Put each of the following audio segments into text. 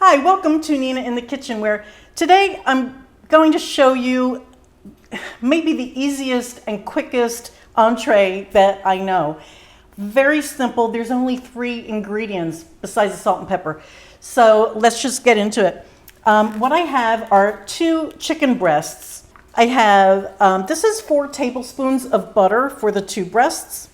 Hi, welcome to Nina in the Kitchen, where today I'm going to show you maybe the easiest and quickest entree that I know. Very simple. There's only 3 ingredients besides the salt and pepper. So let's just get into it. What I have are 2 chicken breasts. I have, this is 4 tablespoons of butter for the 2 breasts.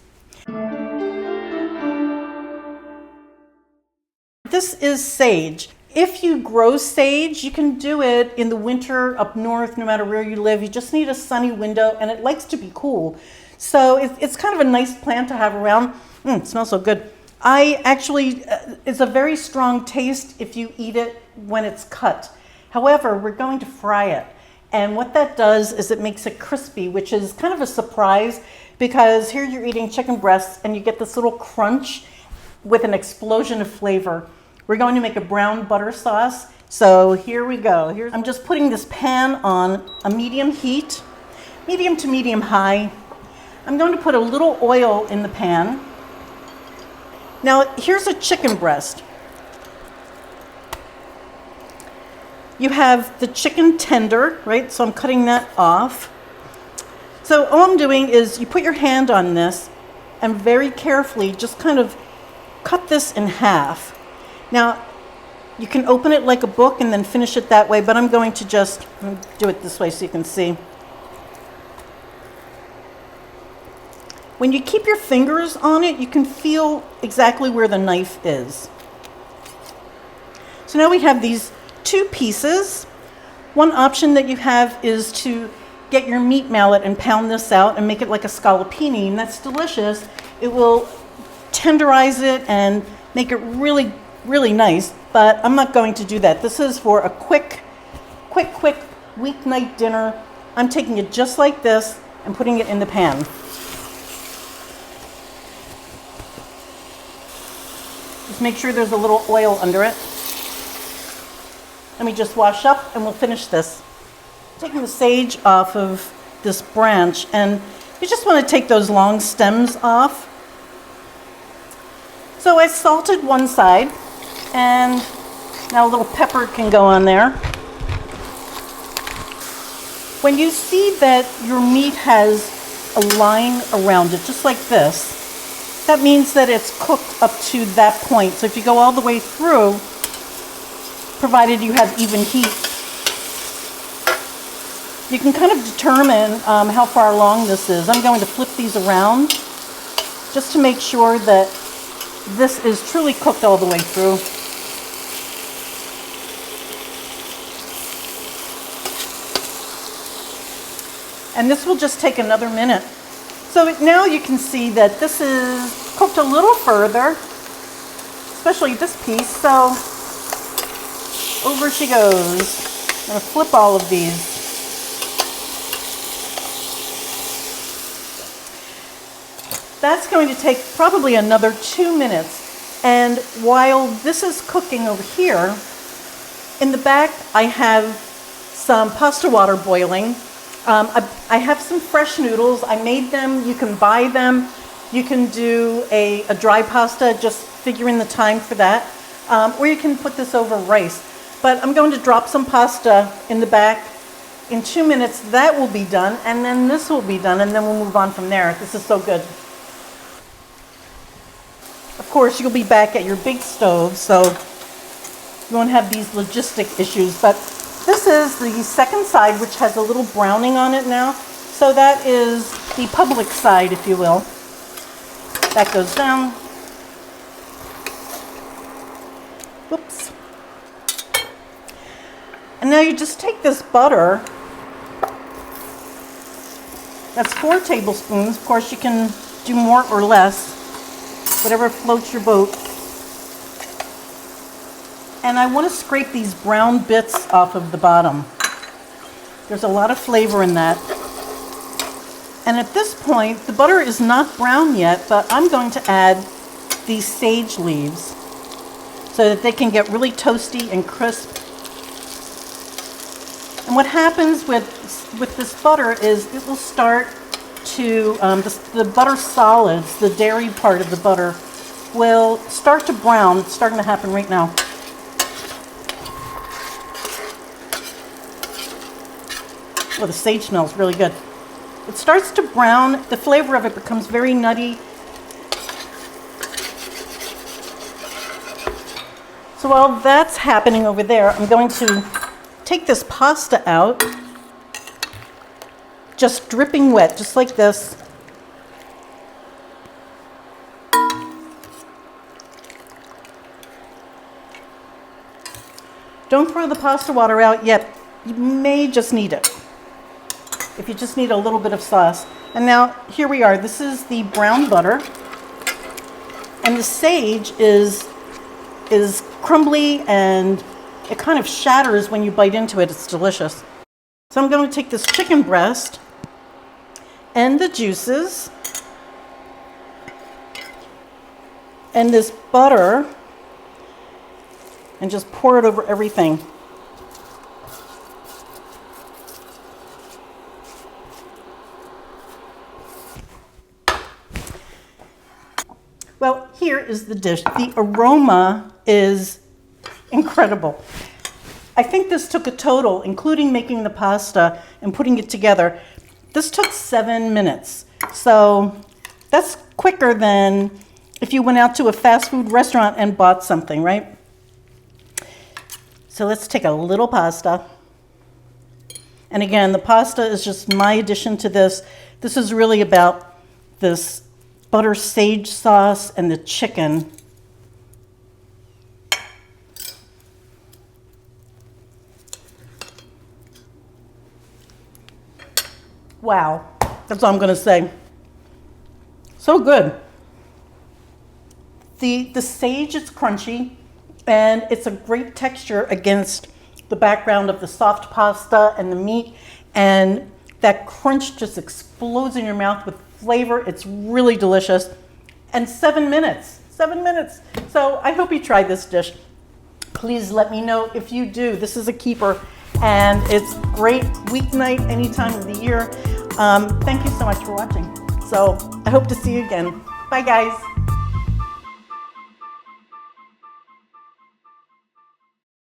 This is sage. If you grow sage, you can do it in the winter up north, no matter where you live. You just need a sunny window, and it likes to be cool. So it's kind of a nice plant to have around. It smells so good. It's a very strong taste if you eat it when it's cut. However, we're going to fry it. And what that does is it makes it crispy, which is kind of a surprise because here you're eating chicken breasts and you get this little crunch with an explosion of flavor. We're going to make a brown butter sauce. So here we go. I'm just putting this pan on a medium heat, medium to medium high. I'm going to put a little oil in the pan. Now here's a chicken breast. You have the chicken tender, right? So I'm cutting that off. So all I'm doing is you put your hand on this and very carefully just kind of cut this in half. Now, you can open it like a book and then finish it that way, but I'm going to just do it this way so you can see. When you keep your fingers on it, you can feel exactly where the knife is. So now we have these 2 pieces. One option that you have is to get your meat mallet and pound this out and make it like a scallopini, and that's delicious. It will tenderize it and make it really nice, but I'm not going to do that. This is for a quick weeknight dinner. I'm taking it just like this and putting it in the pan. Just make sure there's a little oil under it. Let me just wash up and we'll finish this. Taking the sage off of this branch, and you just want to take those long stems off. So I salted one side, and now a little pepper can go on there. When you see that your meat has a line around it, just like this, that means that it's cooked up to that point. So if you go all the way through, provided you have even heat, you can kind of determine how far along this is. I'm going to flip these around just to make sure that this is truly cooked all the way through. And this will just take another minute. So now you can see that this is cooked a little further, especially this piece. So over she goes. I'm going to flip all of these. That's going to take probably another 2 minutes. And while this is cooking over here, in the back I have some pasta water boiling. I have some fresh noodles. I made them. You can buy them. You can do a dry pasta, just figure in the time for that. Or you can put this over rice. But I'm going to drop some pasta in the back. In 2 minutes, that will be done, and then this will be done, and then we'll move on from there. This is so good. Of course, you'll be back at your big stove, so you won't have these logistic issues. But this is the second side, which has a little browning on it now. So that is the public side, if you will. That goes down. Whoops. And now you just take this butter. That's 4 tablespoons. Of course, you can do more or less, whatever floats your boat. And I want to scrape these brown bits off of the bottom. There's a lot of flavor in that. And at this point, the butter is not brown yet, but I'm going to add these sage leaves so that they can get really toasty and crisp. And what happens with this butter is it will start to, the butter solids, the dairy part of the butter, will start to brown. It's starting to happen right now. Well, the sage smells really good. It starts to brown. The flavor of it becomes very nutty. So while that's happening over there, I'm going to take this pasta out, just dripping wet, just like this. Don't throw the pasta water out yet. You may just need it, if you just need a little bit of sauce. And now here we are. This is the brown butter, and the sage is crumbly and it kind of shatters when you bite into it. It's delicious. So I'm going to take this chicken breast and the juices and this butter and just pour it over everything. Well, here is the dish. The aroma is incredible. I think this took a total, including making the pasta and putting it together, this took 7 minutes. So that's quicker than if you went out to a fast food restaurant and bought something, right? So let's take a little pasta. And again, the pasta is just my addition to this. This is really about this butter sage sauce and the chicken. Wow, that's all I'm gonna say. So good. The sage is crunchy and it's a great texture against the background of the soft pasta and the meat, and that crunch just explodes in your mouth with flavor. It's really delicious. And 7 minutes, 7 minutes. So I hope you try this dish. Please let me know if you do. This is a keeper and it's great weeknight any time of the year. Thank you so much for watching. So I hope to see you again. Bye guys.